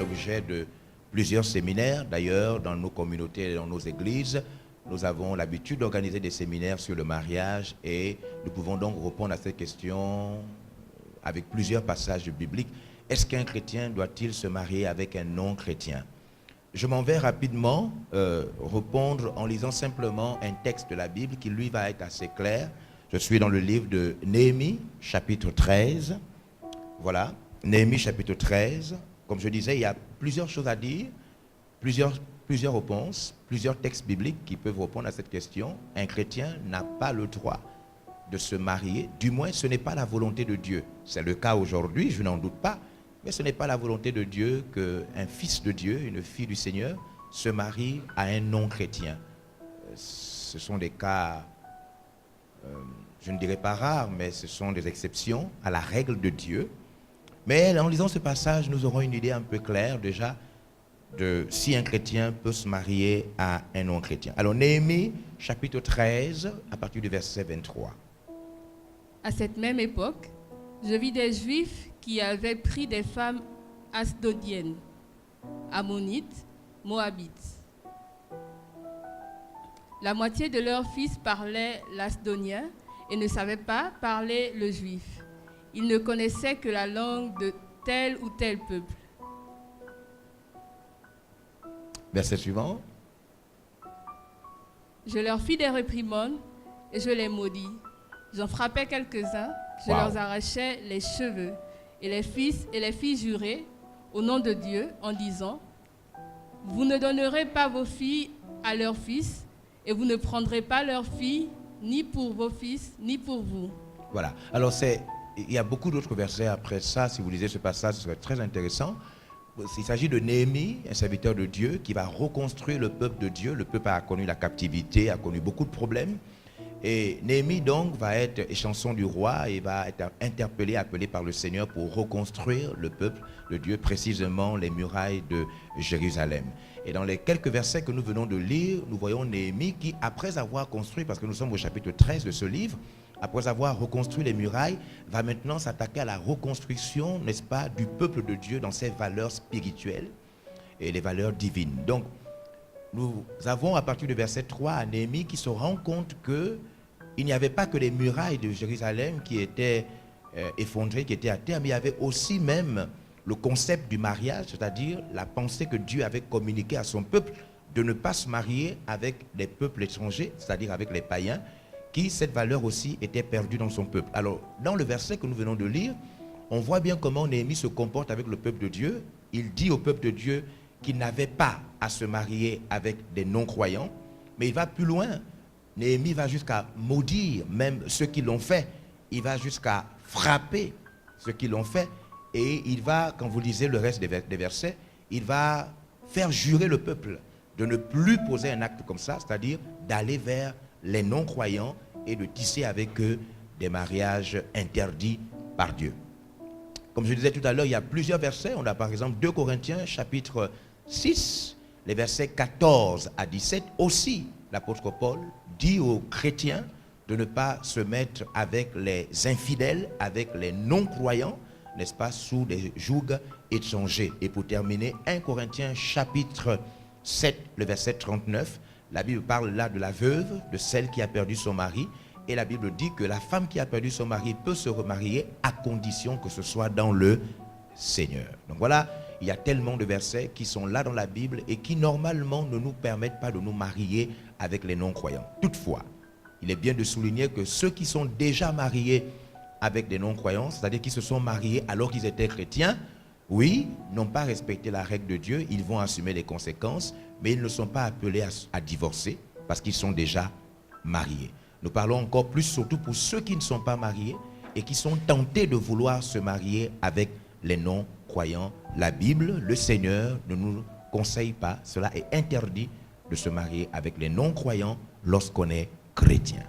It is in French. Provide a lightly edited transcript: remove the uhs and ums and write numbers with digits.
l'objet de plusieurs séminaires. D'ailleurs, dans nos communautés et dans nos églises, nous avons l'habitude d'organiser des séminaires sur le mariage et nous pouvons donc répondre à cette question avec plusieurs passages bibliques. Est-ce qu'un chrétien doit-il se marier avec un non-chrétien? Je m'en vais rapidement répondre en lisant simplement un texte de la Bible qui lui va être assez clair. Je suis dans le livre de Néhémie, chapitre 13. Voilà, Néhémie, chapitre 13. Comme je disais, il y a plusieurs choses à dire, plusieurs réponses, plusieurs textes bibliques qui peuvent répondre à cette question. Un chrétien n'a pas le droit de se marier, du moins ce n'est pas la volonté de Dieu. C'est le cas aujourd'hui, je n'en doute pas, mais ce n'est pas la volonté de Dieu qu'un fils de Dieu, une fille du Seigneur, se marie à un non-chrétien. Ce sont des cas, je ne dirais pas rares, mais ce sont des exceptions à la règle de Dieu. Mais en lisant ce passage, nous aurons une idée un peu claire déjà de si un chrétien peut se marier à un non-chrétien. Alors Néhémie, chapitre 13, à partir du verset 23. À cette même époque, je vis des Juifs qui avaient pris des femmes asdodiennes, ammonites, moabites. La moitié de leurs fils parlaient l'asdonien et ne savaient pas parler le juif. Ils ne connaissaient que la langue de tel ou tel peuple. Verset suivant. Je leur fis des réprimandes et je les maudis. J'en frappais quelques-uns, je leur arrachais les cheveux. Et les fils et les filles juraient au nom de Dieu en disant: vous ne donnerez pas vos filles à leurs fils et vous ne prendrez pas leurs filles ni pour vos fils ni pour vous. Voilà. Alors il y a beaucoup d'autres versets après ça. Si vous lisez ce passage, ce serait très intéressant. Il s'agit de Néhémie, un serviteur de Dieu, qui va reconstruire le peuple de Dieu. Le peuple a connu la captivité, a connu beaucoup de problèmes. Et Néhémie donc va être échanson du roi et va être interpellé, appelé par le Seigneur pour reconstruire le peuple de Dieu, précisément les murailles de Jérusalem. Et dans les quelques versets que nous venons de lire, nous voyons Néhémie qui, après avoir construit, parce que nous sommes au chapitre 13 de ce livre, après avoir reconstruit les murailles, va maintenant s'attaquer à la reconstruction, n'est-ce pas, du peuple de Dieu dans ses valeurs spirituelles et les valeurs divines. Donc, nous avons à partir du verset 3 à Néhémie qui se rend compte qu'il n'y avait pas que les murailles de Jérusalem qui étaient effondrées, qui étaient à terre, mais il y avait aussi même le concept du mariage, c'est-à-dire la pensée que Dieu avait communiquée à son peuple de ne pas se marier avec les peuples étrangers, c'est-à-dire avec les païens, qui, cette valeur aussi, était perdue dans son peuple. Alors, dans le verset que nous venons de lire, on voit bien comment Néhémie se comporte avec le peuple de Dieu. Il dit au peuple de Dieu qu'il n'avait pas à se marier avec des non-croyants, mais il va plus loin. Néhémie va jusqu'à maudire même ceux qui l'ont fait. Il va jusqu'à frapper ceux qui l'ont fait. Et il va, quand vous lisez le reste des versets, il va faire jurer le peuple de ne plus poser un acte comme ça, c'est-à-dire d'aller vers les non-croyants et de tisser avec eux des mariages interdits par Dieu. Comme je disais tout à l'heure, il y a plusieurs versets. On a par exemple 2 Corinthiens chapitre 6, les versets 14 à 17. Aussi, l'apôtre Paul dit aux chrétiens de ne pas se mettre avec les infidèles, avec les non-croyants, n'est-ce pas, sous des jougs étrangers. Et pour terminer, 1 Corinthiens chapitre 7, le verset 39, la Bible parle là de la veuve, de celle qui a perdu son mari. Et la Bible dit que la femme qui a perdu son mari peut se remarier à condition que ce soit dans le Seigneur. Donc voilà, il y a tellement de versets qui sont là dans la Bible et qui normalement ne nous permettent pas de nous marier avec les non-croyants. Toutefois, il est bien de souligner que ceux qui sont déjà mariés avec des non-croyants, c'est-à-dire qui se sont mariés alors qu'ils étaient chrétiens, oui, n'ont pas respecté la règle de Dieu, ils vont assumer les conséquences, mais ils ne sont pas appelés à divorcer parce qu'ils sont déjà mariés. Nous parlons encore plus surtout pour ceux qui ne sont pas mariés et qui sont tentés de vouloir se marier avec les non-croyants. La Bible, le Seigneur ne nous conseille pas, cela est interdit de se marier avec les non-croyants lorsqu'on est chrétien.